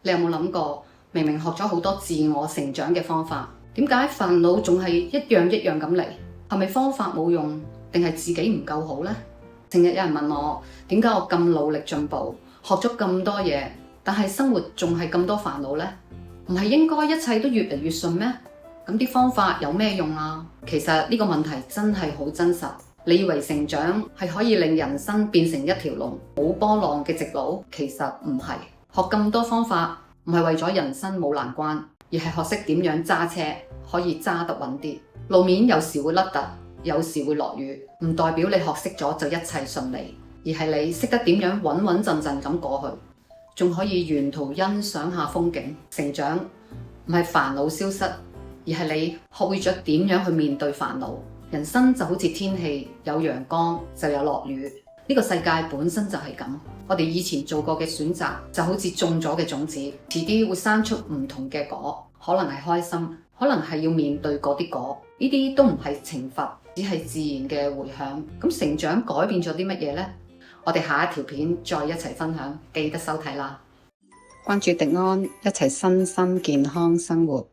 你有冇諗過，明明學咗好多自我成長嘅方法，點解煩惱仲係一樣一樣咁嚟？係咪方法冇用，定係自己唔夠好呢？成日有人問我，點解我咁努力進步，學咗咁多嘢，但係生活仲係咁多煩惱呢？唔係應該一切都越嚟越順咩？咁啲方法有咩用啊？其實呢個問題真係好真實。你以為成長係可以令人生變成一條龍冇波浪嘅直路？其實唔係。學咁多方法唔係為咗人生冇難關，而係學識點樣揸車可以揸得穩啲。路面有時會凹凸，有時會落雨，唔代表你學識咗就一切順利，而係你識得點樣穩穩陣陣咁過去，仲可以沿途欣賞下風景。成長唔係煩惱消失，而係你學會咗點樣去面對煩惱。人生就好似天氣，有陽光就有落雨，呢個世界本身就係咁。我哋以前做過嘅選擇就好似種咗嘅種子，遲啲會生出唔同嘅果，可能係開心，可能係要面對嗰啲果，呢啲都唔係懲罰，只係自然嘅回響。咁成長改變咗啲乜嘢呢？我哋下一條片再一齊分享，記得收睇啦！關注迪安，一齊身心健康生活。